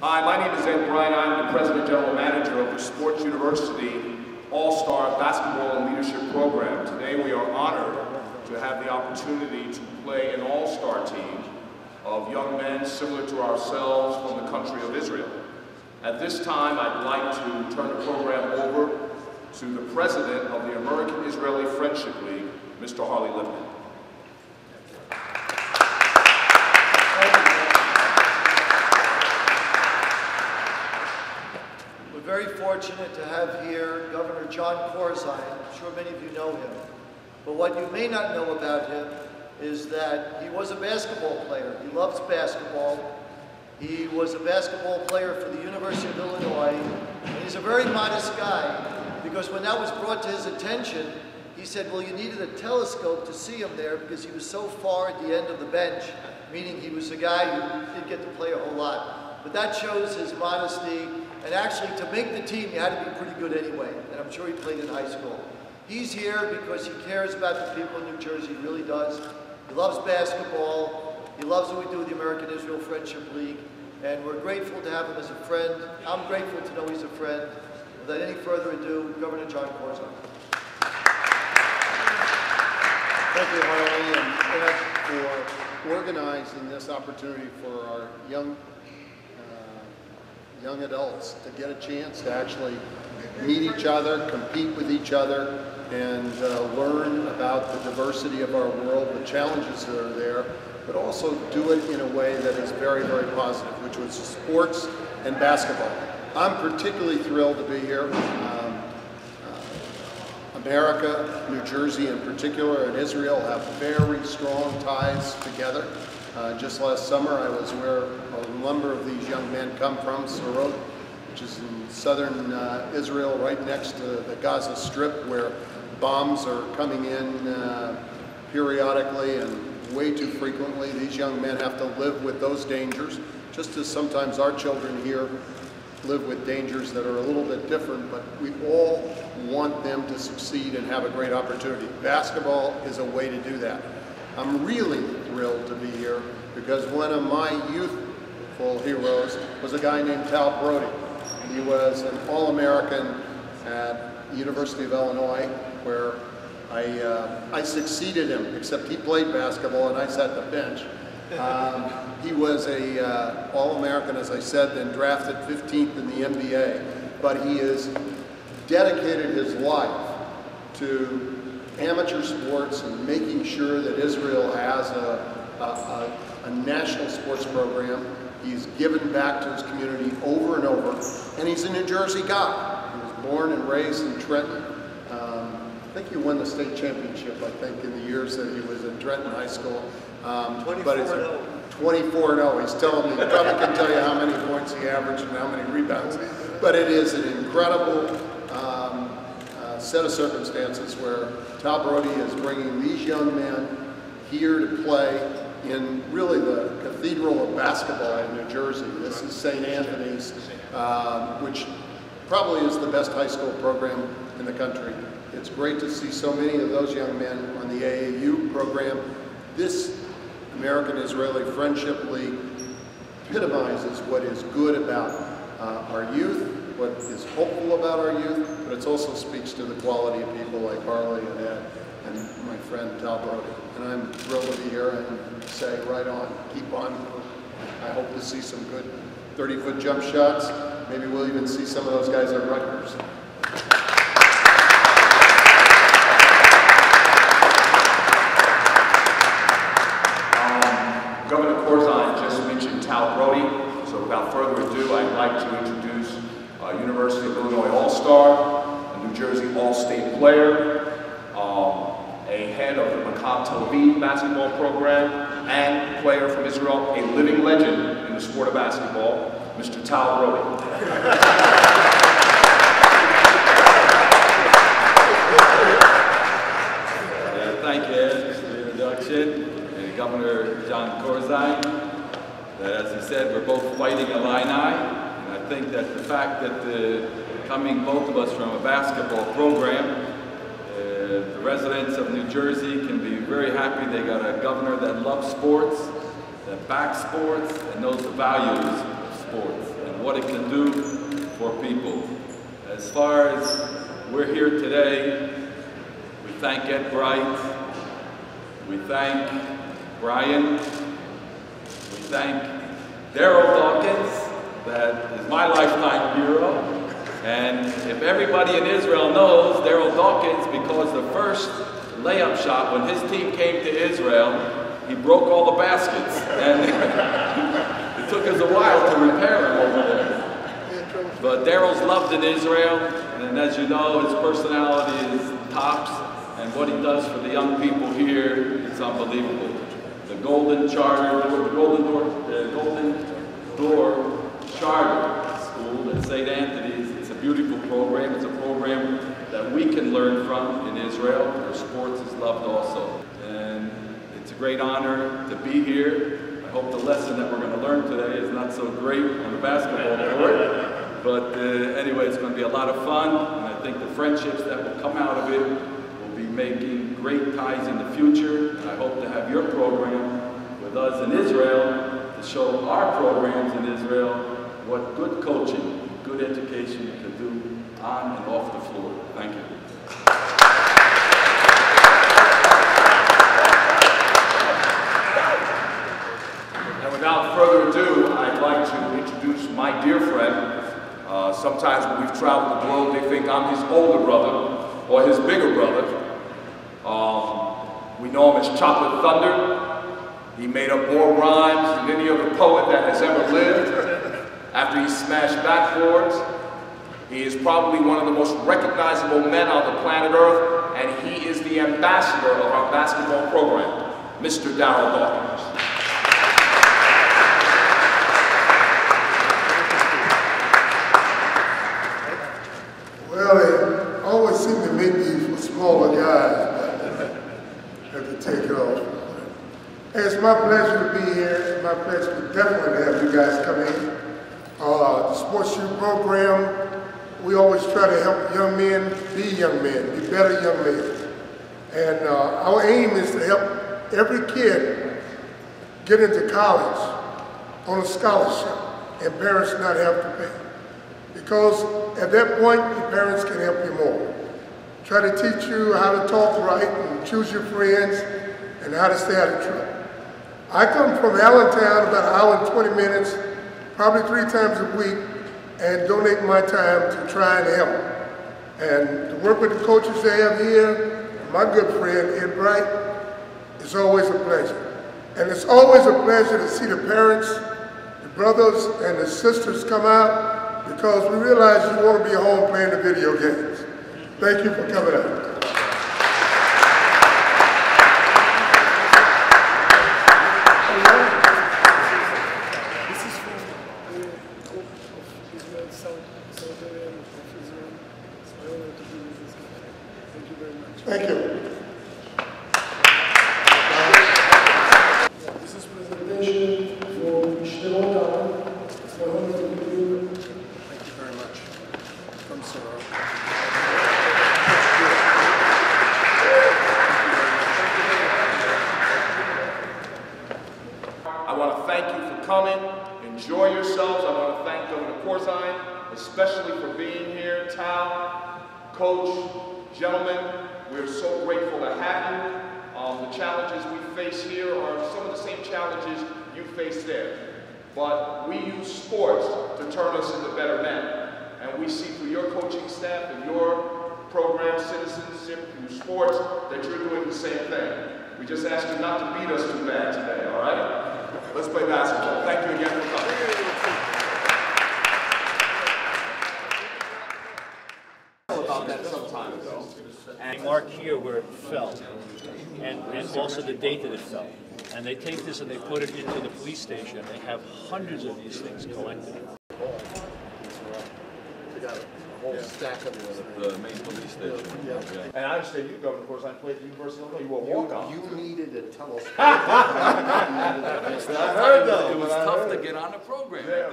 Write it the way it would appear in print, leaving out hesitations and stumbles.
Hi, my name is Ed Bryan. I'm the President General Manager of the Sports University All-Star Basketball and Leadership Program. Today we are honored to have the opportunity to play an all-star team of young men similar to ourselves from the country of Israel. At this time, I'd like to turn the program over to the President of the American-Israeli Friendship League, Mr. Harley Lipman. We're very fortunate to have here Governor Jon Corzine. I'm sure many of you know him. But what you may not know about him is that he was a basketball player. He loves basketball. He was a basketball player for the University of Illinois. And he's a very modest guy, because when that was brought to his attention, he said, well, you needed a telescope to see him there because he was so far at the end of the bench, meaning he was a guy who didn't get to play a whole lot. But that shows his modesty, and actually to make the team, you had to be pretty good anyway, and I'm sure he played in high school. He's here because he cares about the people in New Jersey, he really does. He loves basketball, he loves what we do with the American-Israel Friendship League, and we're grateful to have him as a friend. I'm grateful to know he's a friend. Without any further ado, Governor Jon Corzine. Thank you, Harley, and Ed, for organizing this opportunity for our young adults to get a chance to actually meet each other, compete with each other, and learn about the diversity of our world, the challenges that are there, but also do it in a way that is very, very positive, which was sports and basketball. I'm particularly thrilled to be here. America, New Jersey in particular, and Israel have very strong ties together. Just last summer, I was where a number of these young men come from, Sderot, which is in southern Israel, right next to the Gaza Strip, where bombs are coming in periodically and way too frequently. These young men have to live with those dangers, just as sometimes our children here live with dangers that are a little bit different, but we all want them to succeed and have a great opportunity. Basketball is a way to do that. I'm really thrilled to be here because one of my youthful heroes was a guy named Tal Brody. He was an All-American at the University of Illinois, where I succeeded him, except he played basketball and I sat the bench. He was a All-American, as I said, then drafted 15th in the NBA, but he has dedicated his life to amateur sports and making sure that Israel has a national sports program. He's given back to his community over and over, and he's a New Jersey guy. He was born and raised in Trenton. I think he won the state championship, I think, in the years that he was in Trenton High School. 24-0. 24-0. He's telling me, he probably can tell you how many points he averaged and how many rebounds. But it is an incredible set of circumstances where Tal Brody is bringing these young men here to play in really the cathedral of basketball in New Jersey. This is St. Anthony's, which probably is the best high school program in the country. It's great to see so many of those young men on the AAU program. This American-Israeli Friendship League epitomizes what is good about our youth, what is hopeful about our youth, but it also speaks to the quality of people like Harley and Ed and my friend Tal Brody. And I'm thrilled to be here and say, right on, keep on. I hope to see some good 30-foot jump shots. Maybe we'll even see some of those guys at Rutgers. Governor Corzine just mentioned Tal Brody, so without further ado, I'd like to introduce University of Illinois All-Star, a New Jersey All-State player, a head of the Maccabi Tel Aviv basketball program, and a player from Israel, a living legend in the sport of basketball, Mr. Tal Brody. Thank you, Ed, for the introduction. And Governor Jon Corzine, that as he said, we're both fighting Illini, and I think that the fact that coming both of us from a basketball program, the residents of New Jersey can be very happy they got a governor that loves sports, that backs sports, and knows the values of sports. And and what it can do for people. As far as we're here today, we thank Ed Bright, we thank Brian, we thank Daryl Dawkins, that is my lifetime hero. And if everybody in Israel knows Daryl Dawkins, because the first layup shot when his team came to Israel, he broke all the baskets. And it took us a while to repair him over there. But Daryl's loved in Israel, and as you know, his personality is tops, and what he does for the young people here is unbelievable. The Golden Door Charter School at St. Anthony's, it's a beautiful program. It's a program that we can learn from in Israel, where sports is loved also. And it's a great honor to be here. I hope the lesson that we're going to learn today is not so great on the basketball court. But anyway, it's going to be a lot of fun, and I think the friendships that will come out of it will be making great ties in the future. And I hope to have your program with us in Israel to show our programs in Israel what good coaching, good education can do on and off the floor. Thank you. And without further ado, I'd like to introduce my dear friend. Sometimes when we've traveled the world, they think I'm his older brother or his bigger brother. We know him as Chocolate Thunder. He made up more rhymes than any other poet that has ever lived. After he smashed backboards, he is probably one of the most recognizable men on the planet Earth, and he is the ambassador of our basketball program, Mr. Daryl Dawkins. Well, they always seem to make these for smaller guys, but have to take it off. It's my pleasure to be here. It's my pleasure to definitely have you guys come in. The Sports Shoe program, we always try to help young men, be better young men. And our aim is to help every kid get into college on a scholarship and parents not have to pay. Because at that point, your parents can help you more. Try to teach you how to talk right and choose your friends and how to stay out of trouble. I come from Allentown about an hour and 20 minutes, probably 3 times a week, and donate my time to try and help. And to work with the coaches they have here, my good friend Ed Bright, it's always a pleasure. And it's always a pleasure to see the parents, the brothers and the sisters come out, because we realize you want to be home playing the video games. Thank you for coming out. Thank you. This is presentation for Shneimot. It's my honor to be here. Thank you very much. From Sorrow. I want to thank you for coming. Enjoy yourselves. I want to thank Governor Corzine, especially for being here. Tal, Coach, gentlemen, we're so grateful to have you. The challenges we face here are some of the same challenges you face there. But we use sports to turn us into better men. And we see through your coaching staff and your program, citizenship, through sports, that you're doing the same thing. We just ask you not to beat us too bad today, all right? Let's play basketball. Thank you again for coming. About that some time ago. And mark here where it fell, and also the date that it fell. And they take this and they put it into the police station. They have hundreds of these things collected. Whole stack of The main police station. Yeah. And I understand you, Governor Corzine, played at the University of Illinois. You were a walk-on. You needed to tell us. I heard though. It was tough to get on the program. Yeah,